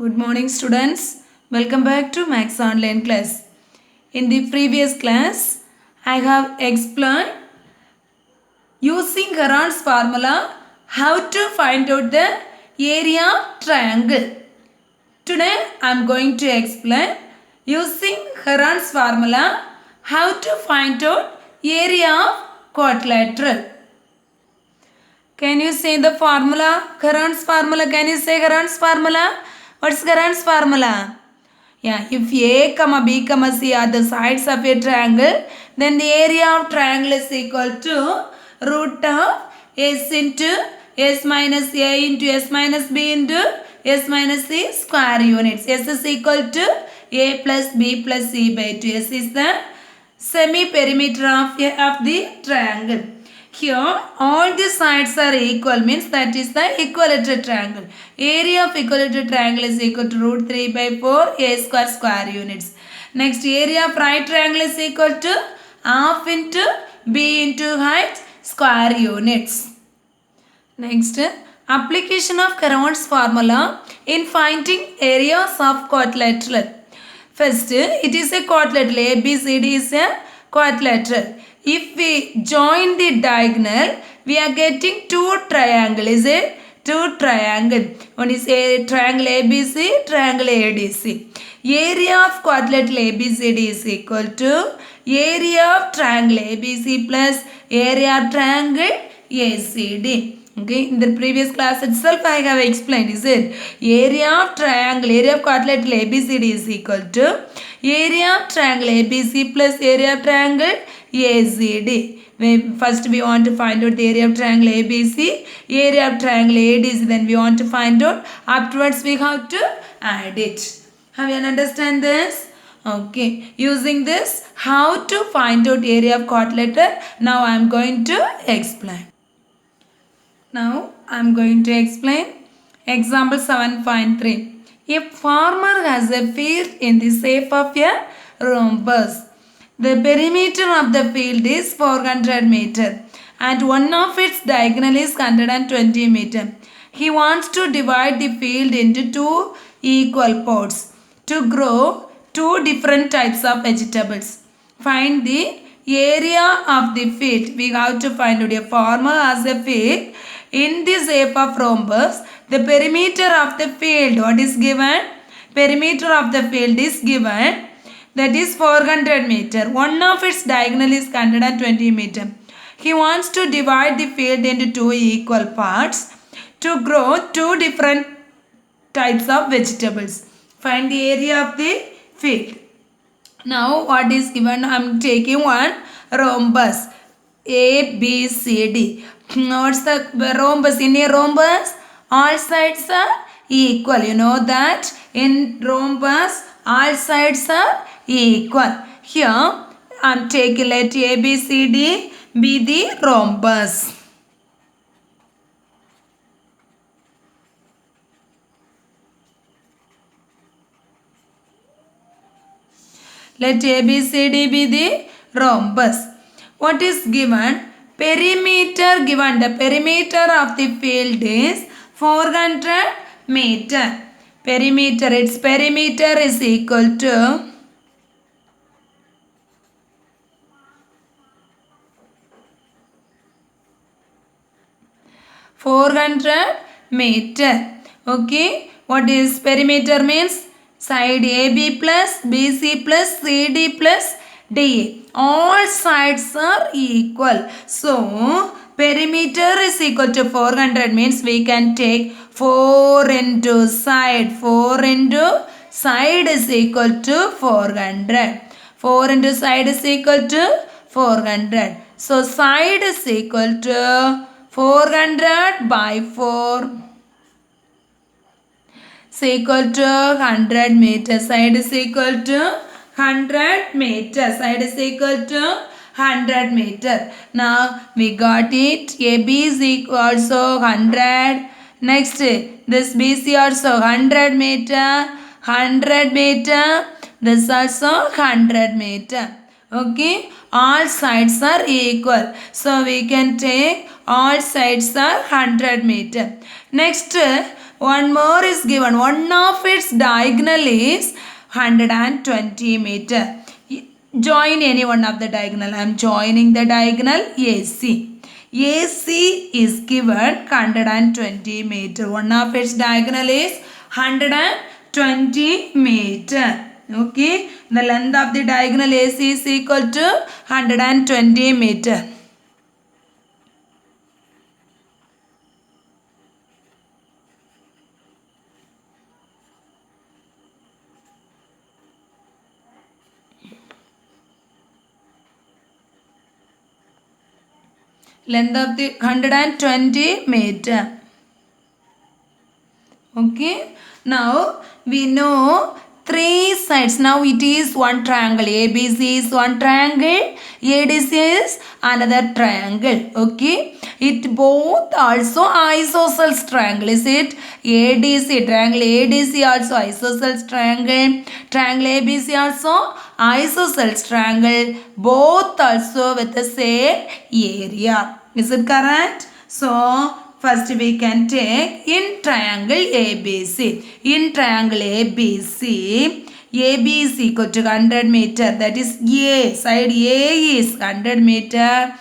Good morning, students. Welcome back to Max Online class. In the previous class, I have explained using Heron's formula how to find out the area of triangle. Today, I am going to explain using Heron's formula how to find out area of quadrilateral. Can you say the formula? Heron's formula. Can you say Heron's formula? What's Heron's formula? Yeah, if A, comma B, comma C are the sides of a triangle, then the area of triangle is equal to root of S into S minus A into S minus B into S minus C square units. S is equal to A plus B plus C by 2. S is the semi-perimeter of the triangle. Here all the sides are equal, means that is the equilateral triangle. Area of equilateral triangle is equal to root 3 by 4 A square units. Next, area of right triangle is equal to half into B into height square units. Next, application of Heron's formula in finding areas of quadrilateral. First, it is a quadrilateral. ABCD is a quadrilateral. If we join the diagonal, we are getting two triangles. Is it? Two triangles. One is a triangle ABC, triangle ADC. Area of quadrilateral ABCD is equal to area of triangle ABC plus area of triangle ACD. Okay, in the previous class itself I have explained, is it? Area of triangle, area of quadrilateral ABCD is equal to area of triangle ABC plus area of triangle ACD. First we want to find out the area of triangle ABC, area of triangle ADC, then we want to find out, afterwards we have to add it. Have you understand this? Okay, using this, how to find out area of quadrilateral, now I am going to explain. Now I am going to explain example 7.3. A farmer has a field in the shape of a rhombus. The perimeter of the field is 400 meter and one of its diagonal is 120 meter. He wants to divide the field into two equal parts to grow two different types of vegetables. Find the area of the field. We have to find out. A farmer has a field in the shape of rhombus. The perimeter of the field, what is given? Perimeter of the field is given, that is 400 meter. One of its diagonal is 120 meter. He wants to divide the field into two equal parts to grow two different types of vegetables. Find the area of the field. Now what is given? I am taking one rhombus. A, B, C, D. What's the rhombus? In a rhombus, all sides are equal. You know that in rhombus, all sides are equal. Here, I am taking let A, B, C, D be the rhombus. Let A, B, C, D be the rhombus. What is given? Perimeter given. The perimeter of the field is 400 meter. Perimeter, its perimeter is equal to 400 meter. Okay, what is perimeter means? Side AB plus BC plus CD plus DA. All sides are equal. So, perimeter is equal to 400 means we can take 4 into side. 4 into side is equal to 400. 4 into side is equal to 400. So, side is equal to 400 by 4 is equal to 100 meter. Side is equal to 100 meter. Side is equal to 100 meter. Now we got it. AB is equal also 100. Next, this BC also 100 meter. 100 meter. This also 100 meter. Okay. All sides are equal. So we can take all sides are 100 meter. Next, One more is given. One of its diagonal is 120 meter. Join any one of the diagonal. I am joining the diagonal AC. AC is given 120 meter. One of its diagonal is 120 meter. Okay. The length of the diagonal AC is equal to 120 meter. Length of the 120 meter. Okay. Now we know three sides. Now it is one triangle. ABC is one triangle. ADC is another triangle. Okay. It both also isosceles triangle. Is it? ADC triangle. ADC also isosceles triangle. Triangle ABC also isosceles triangle. Both also with the same area. Is it correct? So first we can take in triangle ABC. In triangle ABC, AB is equal to 100 meter. That is A. Side A is 100 meter.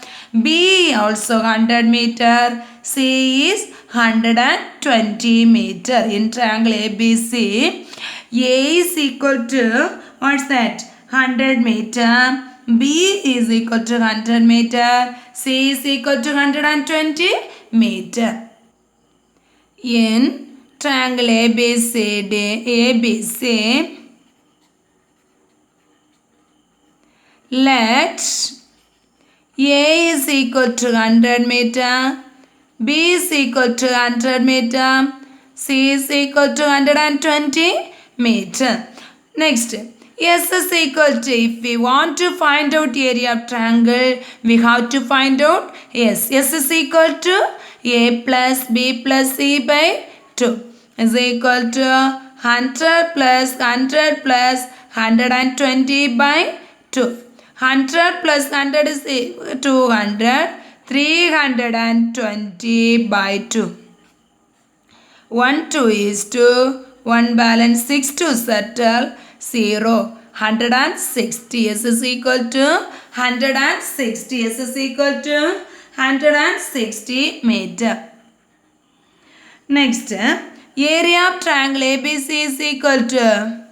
B also 100 meter. C is 120 meter. In triangle ABC, A is equal to, what's that? 100 meter. B is equal to 100 meter. C is equal to 120 meter. In triangle ABC, let A is equal to 100 meter, B is equal to 100 meter, C is equal to 120 meter. Next, S is equal to, if we want to find out area of triangle, we have to find out S. S is equal to A plus B plus C by 2 is equal to 100 plus 100 plus 120 by 2. 100 plus 100 is 200. 320 by 2. 1 2 is 2. 1 balance 6 to settle 0. 160. S is equal to 160. S is equal to 160 meter. Next, area of triangle ABC is equal to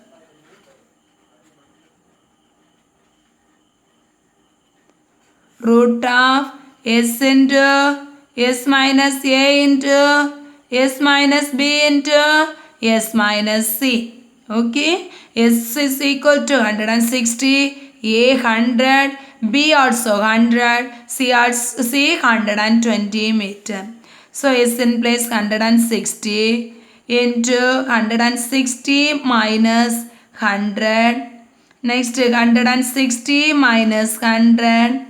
root of S into S minus A into S minus B into S minus C. Okay. S is equal to 160, A 100, B also 100, C 120 meter. So S in place 160 into 160 minus 100. Next 160 minus 100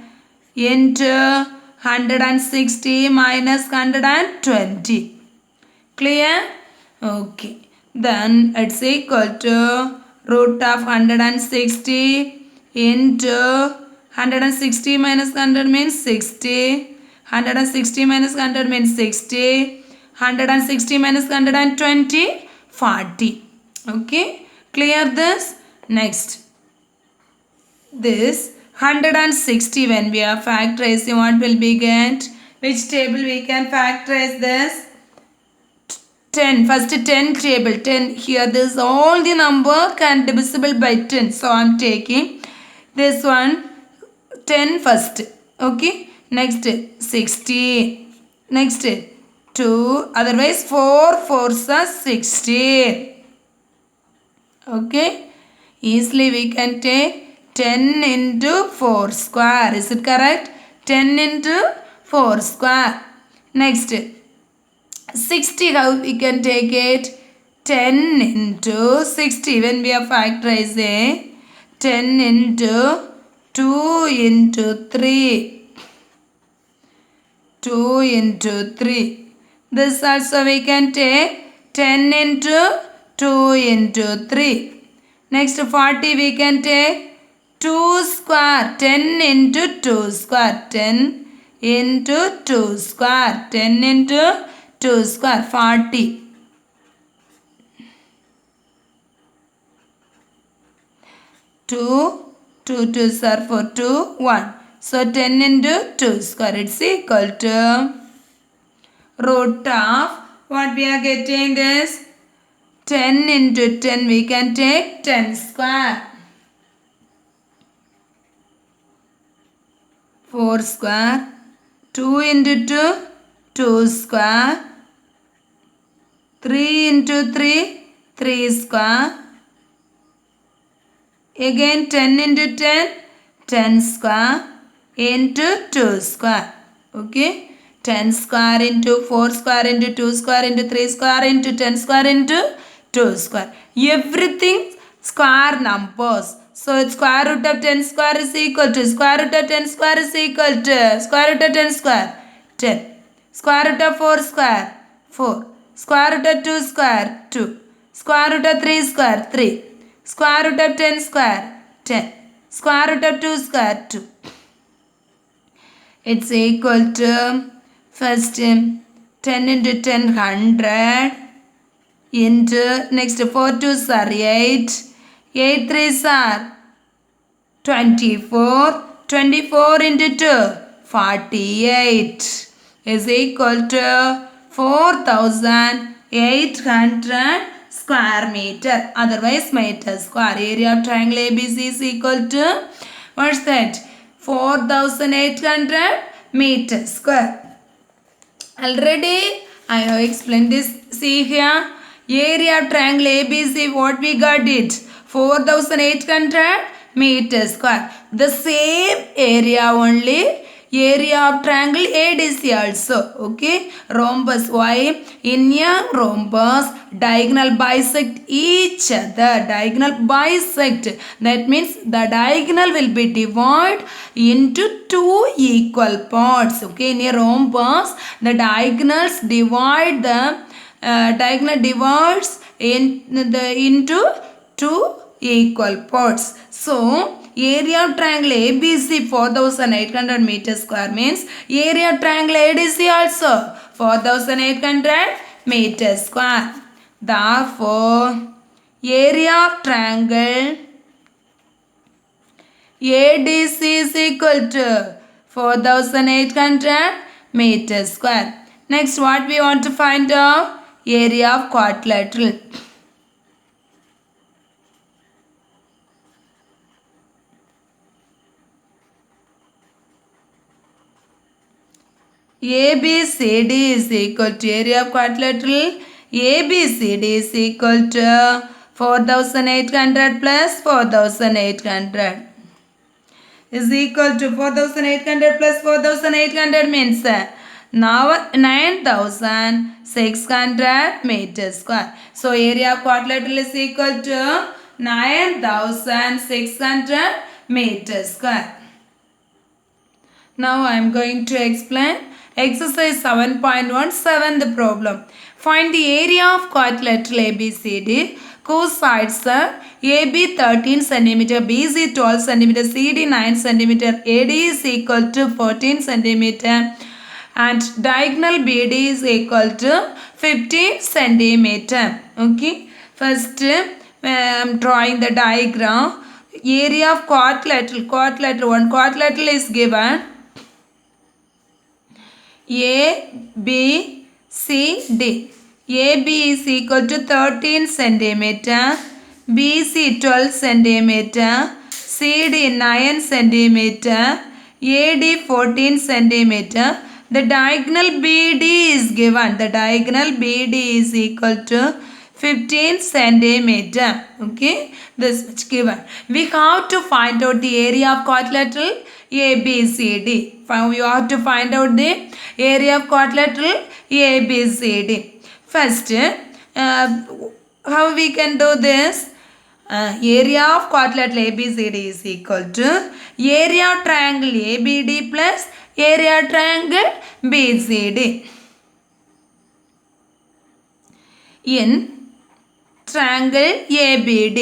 into 160 minus 120. Clear? Okay. Then it's equal to root of 160 into 160 minus 100 means 60. 160 minus 100 means 60. 160 minus 120, 40. Okay. Clear this? Next. This 160 when we are factorizing, what will be get? Which table we can factorize this? 10. First 10 table. 10 here. This all the number can divisible by 10. So I am taking this one 10 first. Okay. Next 60. Next 2. Otherwise 4 4s are 60. Okay. Easily we can take 10 into 4 square. Is it correct? 10 into 4 square. Next 60, how we can take it? 10 into 60 when we are factorizing. 10 into 2 into 3. 2 into 3. This also we can take 10 into 2 into 3. Next 40 we can take 2 square. 10 into 2 square. 10 into 2 square. 10 into 2 square. 40. 2, 2 2s are 4, 2, 1. So 10 into 2 square, it's equal to root of, what we are getting this? 10 into 10, we can take 10 square. 4 square. 2 into 2, 2 square. 3 into 3, 3 square. Again 10 into 10, 10 square into 2 square. Okay. 10 square into 4 square into 2 square into 3 square into 10 square into 2 square. Everything square numbers. So square root of 10 square is equal to square root of 10 square is equal to square root of 10 square 10. Square root of 4 square 4. Square root of 2 square 2. Square root of 3 square 3. Square root of 10 square 10. Square root of 2 square 2. It's equal to first 10 into 10 100 into next 4 2s are 8. 8 3s are 24. 24 into 2 48 is equal to 4800 square meter, otherwise meter square. Area of triangle ABC is equal to, what's that? 4800 meter square. Already I have explained this. See here, area of triangle ABC, what we got it? 4800 meter square. The same area only. Area of triangle ADC also. Okay. Rhombus. Why? In a rhombus, diagonal bisect each other. Diagonal bisect. That means the diagonal will be divided into two equal parts. Okay. In a rhombus, the diagonals divide the diagonal divides into two equal parts. So area of triangle ABC 4800 meter square means area of triangle ADC also 4800 meter square. Therefore, area of triangle ADC is equal to 4800 meter square. Next, what we want to find out? Area of quadrilateral. ABCD is equal to area of quadrilateral. ABCD is equal to 4800 plus 4800 is equal to 4800 plus 4800 means now 9600 meter square. So area of quadrilateral is equal to 9600 meter square. Now I am going to explain exercise 7.17 the problem. Find the area of quadrilateral ABCD whose sides are AB 13 cm, BC 12 cm, CD 9 cm, AD is equal to 14 cm and diagonal BD is equal to 15 cm. Okay. First I am drawing the diagram. Area of quadrilateral. One quadrilateral is given. A, B, C, D. AB is equal to 13 centimeter, BC 12 centimeter, CD 9 centimeter, AD 14 centimeter. The diagonal BD is given. The diagonal BD is equal to 15 centimeter. Okay, this is given. We have to find out the area of quadrilateral ABCD. We have to find out the area of quadrilateral ABCD. First, how we can do this? Area of quadrilateral ABCD is equal to area of triangle ABD plus area of triangle BCD. In triangle ABD,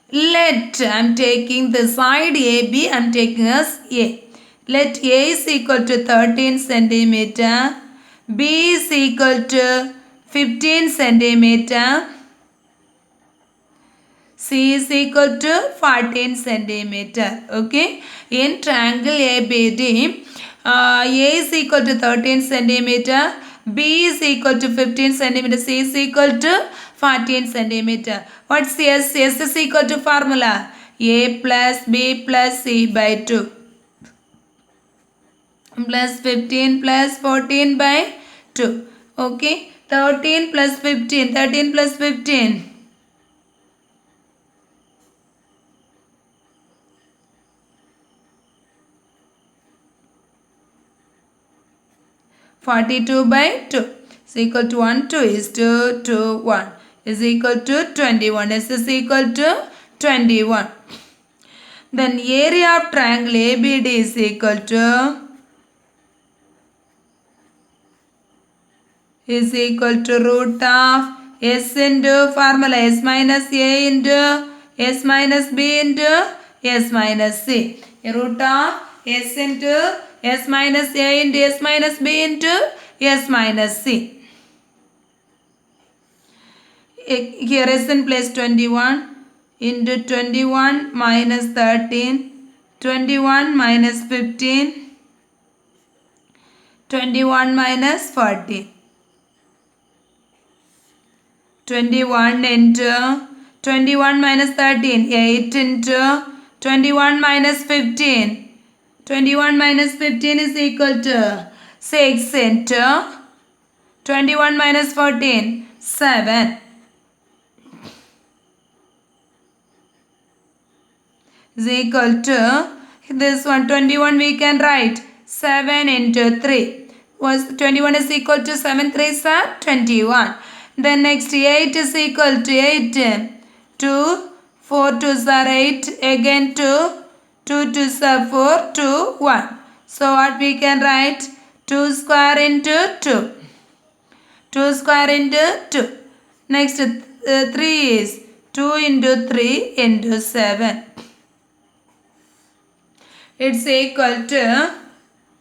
let, I am taking the side AB, I am taking as A. Let A is equal to 13 centimeter, B is equal to 15 centimeter, C is equal to 14 centimeter. Okay. In triangle ABD, A is equal to 13 centimeter, B is equal to 15 centimeter, C is equal to 14 centimeter. What's S? S is equal to formula A plus B plus C by 2 plus 15 plus 14 by 2. Okay. 13 plus 15. 13 plus 15. 42 by 2 is equal to 1, 2 is 2, 2, 1 is equal to 21. S is equal to 21. Then area of triangle ABD is equal to root of S into formula S minus A into S minus B into S minus C. Root of S into S minus A into S minus B into S minus C. Here S in place 21 into 21 minus 13, 21 minus 15, 21 minus 14. 21 into 21 minus 13, 8 into 21 minus 15. 21 minus 15 is equal to 6 into 21 minus 14, 7. Is equal to this one 21 we can write 7 into 3. Was 21 is equal to 7 3s are 21. Then next 8 is equal to 8. 2, 4 2s are 8. Again 2, 2 2s are 4, 2, 1. So what we can write? 2 square into 2. 2 square into 2. Next 3 is 2 into 3 into 7. It's equal to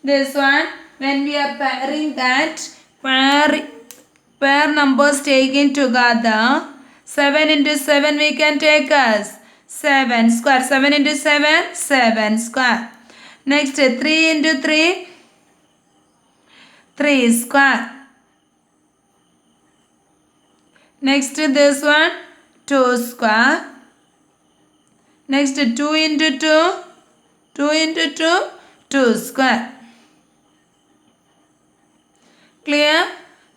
this one. When we are pairing that, pair numbers taken together, 7 into 7 we can take as 7 square. 7 into 7, 7 square. Next 3 into 3, 3 square. Next this one, 2 square. Next 2 into 2, 2 into 2, 2 square. Clear?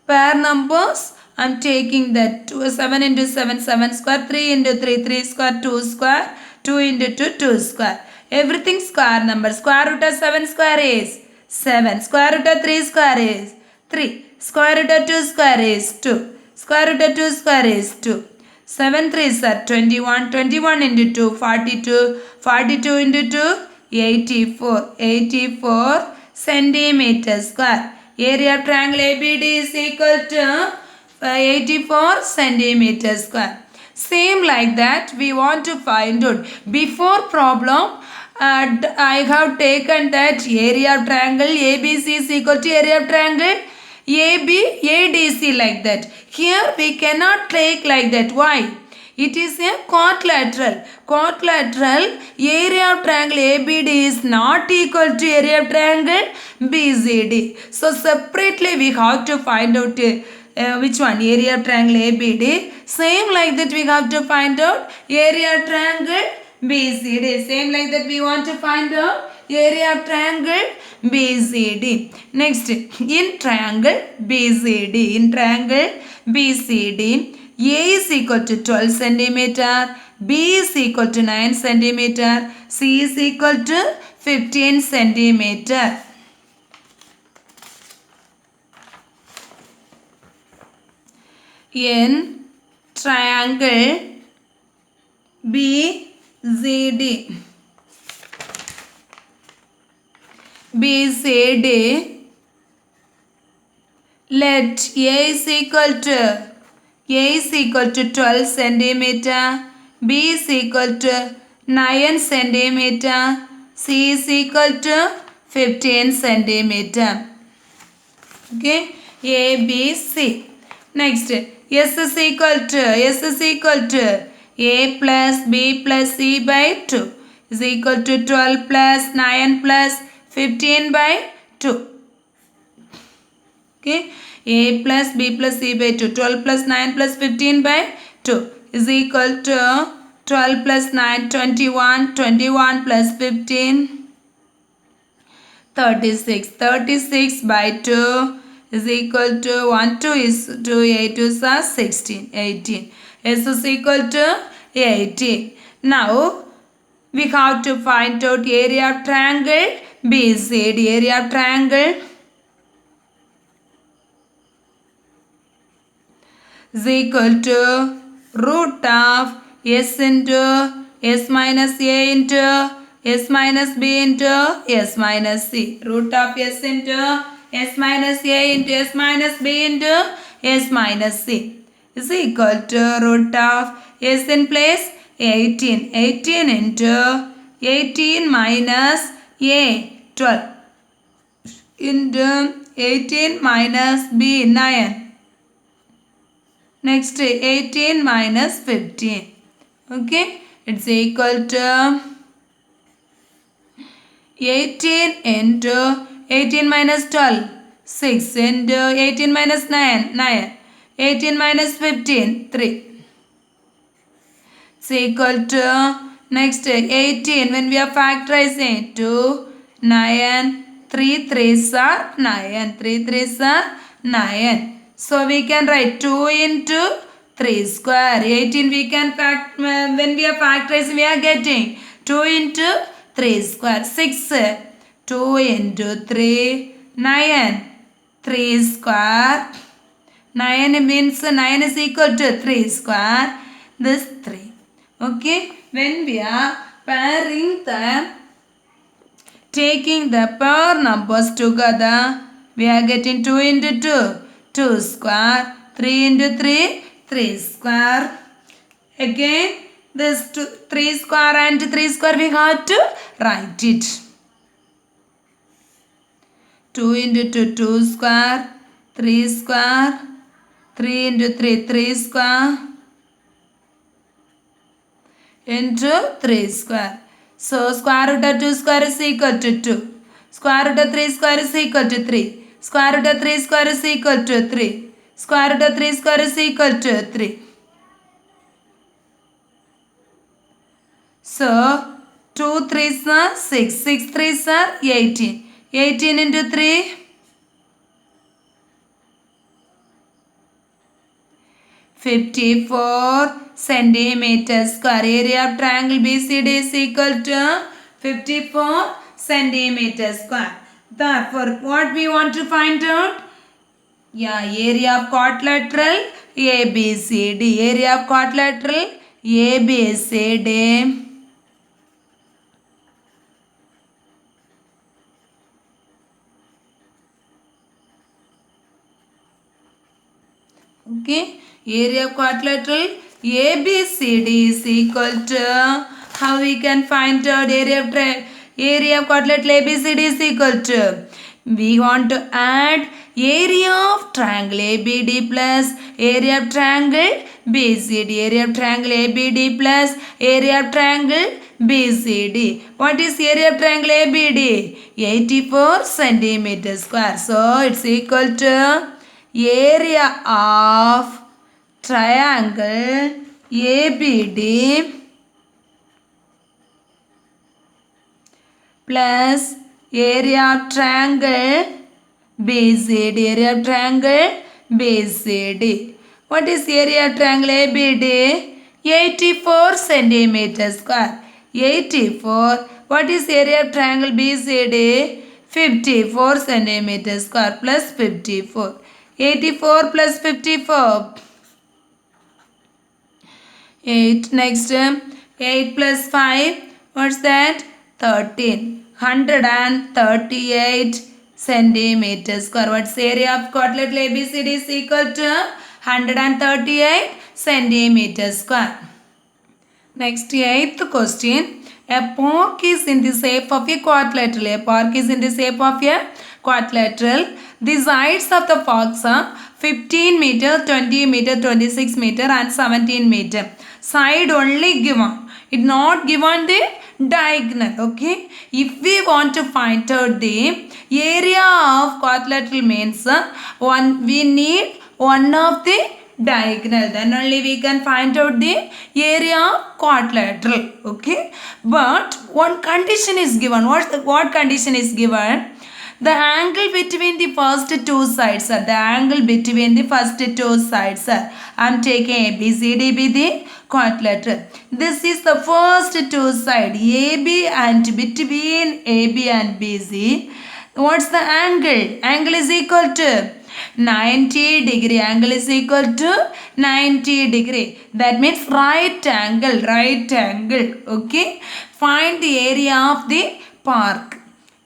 Pair numbers, I am taking that 7 into 7, 7 square, 3 into 3, 3 square, 2 square, 2 into 2, 2 square. Everything square number. Square root of 7 square is 7. Square root of 3 square is 3. Square root of 2 square is 2. Square root of 2 square is 2. 7 3s are 21. 21 into 2, 42. 42 into 2, 84. 84 centimeter square. Area of triangle ABD is equal to 84 centimeter square. Same like that we want to find out. Before problem I have taken that area of triangle ABC is equal to area of triangle AB ADC like that. Here we cannot take like that. Why? It is a quadrilateral. Quadrilateral area of triangle ABD is not equal to area of triangle BCD. So separately we have to find out which one? Area of triangle ABD. Same like that we have to find out area of triangle BCD. Same like that we want to find out area of triangle BCD. Next, in triangle BCD. In triangle BCD, A is equal to 12 centimeter, B is equal to 9 centimeter, C is equal to 15 centimeter. In triangle BCD, let A is equal to 12 centimeter, B is equal to 9 centimeter, C is equal to 15 centimeter. Okay, A, B, C. Next, S is equal to A plus B plus C by 2 is equal to 12 plus 9 plus 15 by 2. Okay, A plus B plus C by 2, 12 plus 9 plus 15 by 2 is equal to 12 plus 9, 21, 21 plus 15, 36. 36 by 2 is equal to 1, 2 is 2, 8 is 16, 18. S is equal to 18. Now, we have to find out area of triangle BCD. Area of triangle is equal to root of S into S minus A into S minus B into S minus C. Root of S into S minus A into S minus B into S minus C is equal to root of S in place 18. 18 into 18 minus A 12 into 18 minus B 9. Next 18 minus 15. Okay, it's equal to 18 into 18 minus 12, 6 into 18 minus 9, 9. 18 minus 15, 3. It's equal to next 18 when we are factorizing 2, 9, 3 3s are 9, 3 3s are 9. So we can write 2 into 3 square. 18 we can when we are factorizing we are getting 2 into 3 square. 6. 2 into 3. 9. 3 square. 9 means 9 is equal to 3 square. This 3. Okay. When we are pairing taking the pair numbers together, we are getting 2 into 2. 2 square, 3 into 3, 3 square. Again, this 3 square and 3 square we have to write it. 2 into 2, 2 square, 3 square, 3 into 3, 3 square, into 3 square. So, square root of 2 square is equal to 2. Square root of 3 square is equal to 3. Square root of 3 square is equal to 3. Square root of 3 square is equal to 3. So, 2 3s are 6. 6 3s are 18. 18 into 3. 54 centimeters square. Area of triangle BCD is equal to 54 centimeters square. Therefore, what we want to find out? Yeah, area of quadrilateral ABCD. Area of quadrilateral ABCD. Okay, area of quadrilateral ABCD is equal to, how we can find out area of quadrilateral ABCD is equal to, we want to add area of triangle ABD plus area of triangle BCD. Area of triangle ABD plus area of triangle BCD. What is area of triangle ABD? 84 centimeters square. So it's equal to area of triangle ABD plus area of triangle BCD. Area of triangle BCD. What is area of triangle ABD? 84 centimeters square. 84. What is area of triangle BCD? 54 centimeters square plus 54. 84 plus 54. 8. Next, 8 plus 5. What's that? 13. 138 centimeters square. What's area of quadrilateral ABCD is equal to 138 centimeters square. Next, 8th question. A park is in the shape of a quadrilateral. A park is in the shape of a quadrilateral. The sides of the box are 15 meter, 20 meter, 26 meter and 17 meter. Side only given. It not given the diagonal. Okay. If we want to find out the area of quadrilateral means we need one of the diagonal, then only we can find out the area of quadrilateral. Okay, but one condition is given. What condition is given? The angle between the first two sides are I am taking ABCD be the quadrilateral. This is the first two side AB, and between AB and BC, what's the angle? Angle is equal to 90 degree. Angle is equal to 90 degree. That means right angle. Okay. Find the area of the park.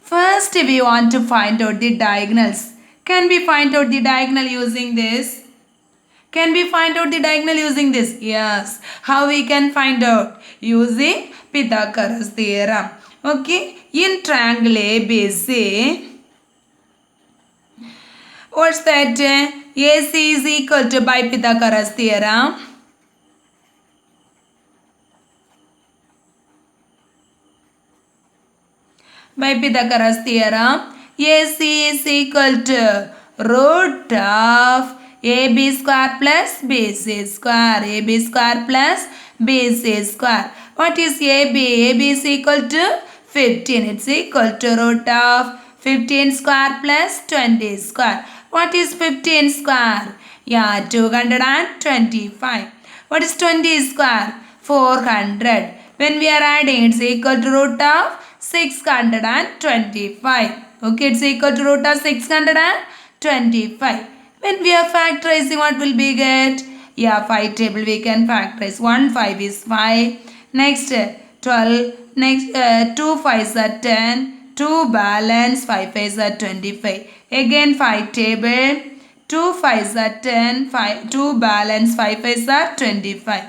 First we want to find out the diagonals. Can we find out the diagonal using this? Yes. How we can find out? Using Pythagoras theorem. Okay. In triangle ABC, what's that? AC is equal to, by Pythagoras theorem, AC is equal to root of AB square plus BC square. AB square plus BC square. What is AB? AB is equal to 15. It's equal to root of 15 square plus 20 square. What is 15 square? Yeah, 225. What is 20 square? 400. When we are adding, it's equal to root of 625. Okay, it's equal to root of 625. When we are factorizing, what will we get? Yeah, 5 table we can factorize. 1 5 is 5. Next 12. Next 2 5s are 10. 2 balance, 5 5s are 25. Again 5 table. 2 5s are 10. 2 balance, 5 5s are 25.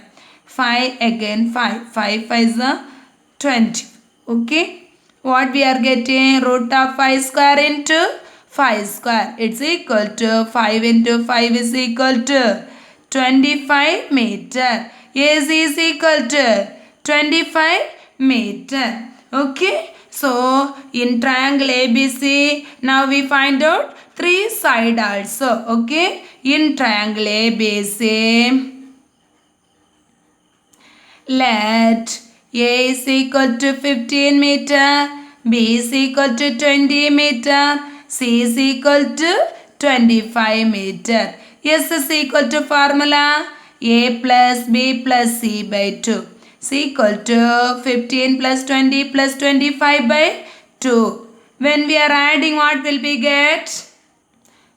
5 again 5. 5 5s are 20. Okay. What we are getting? Root of 5 square into 5 square. It's equal to 5 into 5 is equal to 25 meter. AC is equal to 25 meter. Okay. So, in triangle ABC, now we find out 3 side also. Okay. In triangle ABC, let A is equal to 15 meter, B is equal to 20 meter, C is equal to 25 meter. S is equal to formula A plus B plus C by 2. Is equal to 15 plus 20 plus 25 by 2. When we are adding, what will we get?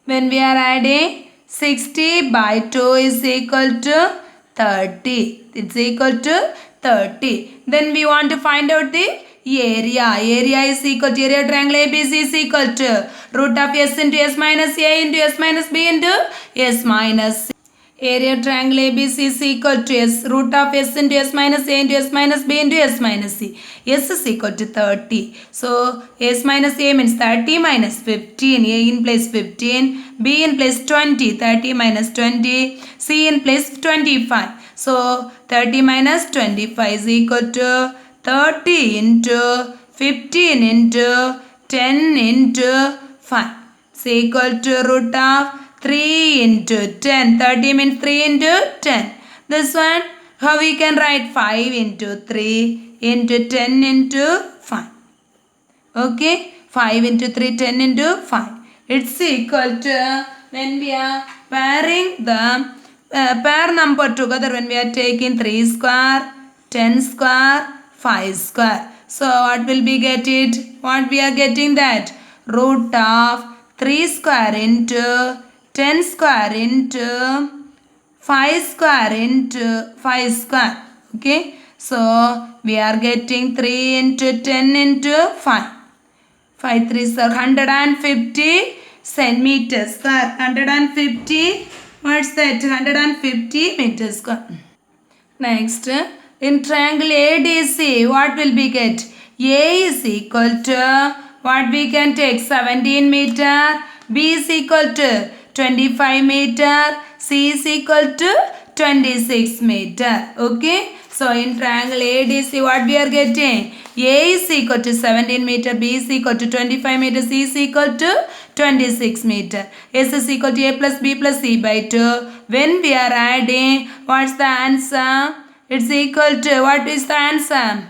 When we are adding, 60 by 2 is equal to 30. It's equal to 30. Then we want to find out the area. Area is equal to, area triangle ABC is equal to root of S into S minus A into S minus B into S minus C. Area triangle ABC is equal to S root of S into S minus A into S minus B into S minus C. S is equal to 30. So S minus A means 30 minus 15. A in place 15. B in place 20. 30 minus 20. C in place 25. So 30 minus 25 is equal to 30 into 15 into 10 into 5. It's equal to root of 3 into 10. 30 means 3 into 10. This one, how we can write? 5 into 3 into 10 into 5. Okay. 5 into 3, 10 into 5. It's equal to, when we are pairing the pair number together, when we are taking 3 square, 10 square, 5 square. So what will we get it? What we are getting that? Root of 3 square into 10 square into 5 square into 5 square. Okay. So we are getting 3 into 10 into 5. 5 3s are 150 centimeters square. 150. What's that? 150 meters square. Next, in triangle ADC, what will we get? A is equal to, what we can take? 17 meter. B is equal to 25 meter, C is equal to 26 meter. Okay. So in triangle ADC what we are getting? A is equal to 17 meter, B is equal to 25 meter, C is equal to 26 meter. S is equal to A plus B plus C by 2. When we are adding, what's the answer? It's equal to, what is the answer?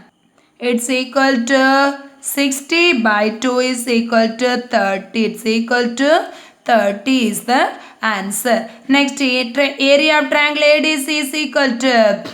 It's equal to 60 by 2 is equal to 30. It's equal to 30 is the answer. Next, area of triangle ADC is equal to,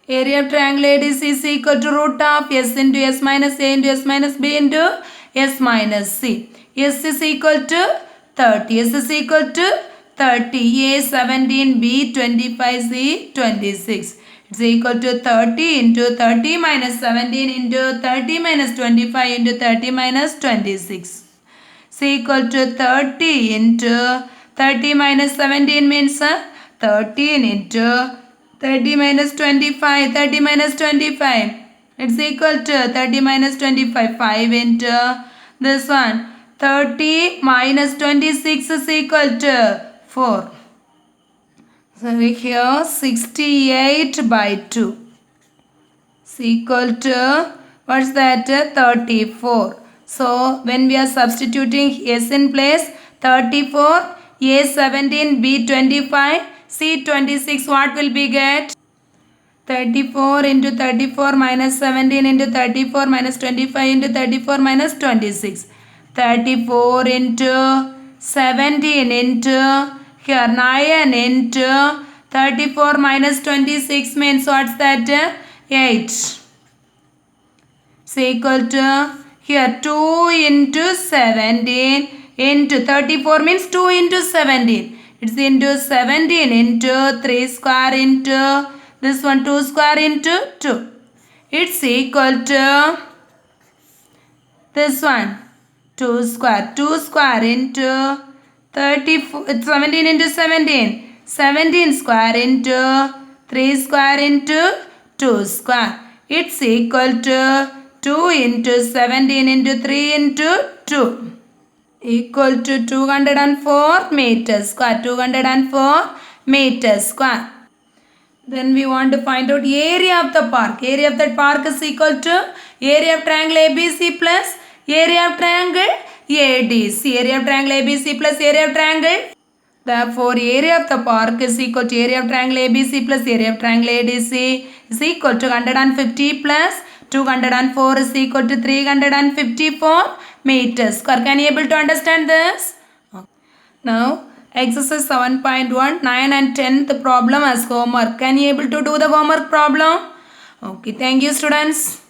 area of triangle ADC is equal to root of S into S minus A into S minus B into S minus C. S is equal to 30. S is equal to 30. A 17, B 25, C 26. It's equal to 30 into 30 minus 17 into 30 minus 25 into 30 minus 26. It's equal to 30 into 30 minus 17 means 13 into 30 minus 25, 30 minus 25. It's equal to 30 minus 25, 5 into this one. 30 minus 26 is equal to 4. So here 68 by 2 is equal to, what's that? 34. So when we are substituting S in place, 34, A 17, B 25, C 26, what will be get? 34 into 34 minus 17 into 34 minus 25 into 34 minus 26. 34 into 17 into here 9 into 34 minus 26 means what's that? 8. It's equal to here 2 into 17 into 34 means 2 into 17. It's into 17 into 3 square into this one 2 square into 2. It's equal to this one 2 square. 2 square into 34. It's 17 into 17. 17 square into 3 square into 2 square. It's equal to 2 into 17 into 3 into 2. Equal to 204 meters square. 204 meters square. Then we want to find out area of the park. Area of that park is equal to area of triangle ABC plus area of triangle ADC. Area of triangle ABC plus area of triangle. Therefore, area of the park is equal to area of triangle ABC plus area of triangle ADC is equal to 150 plus 204 is equal to 354 meters square. Can you able to understand this? Now, exercise 7.1, 9 and 10th problem as homework. Can you able to do the homework problem? Okay, thank you students.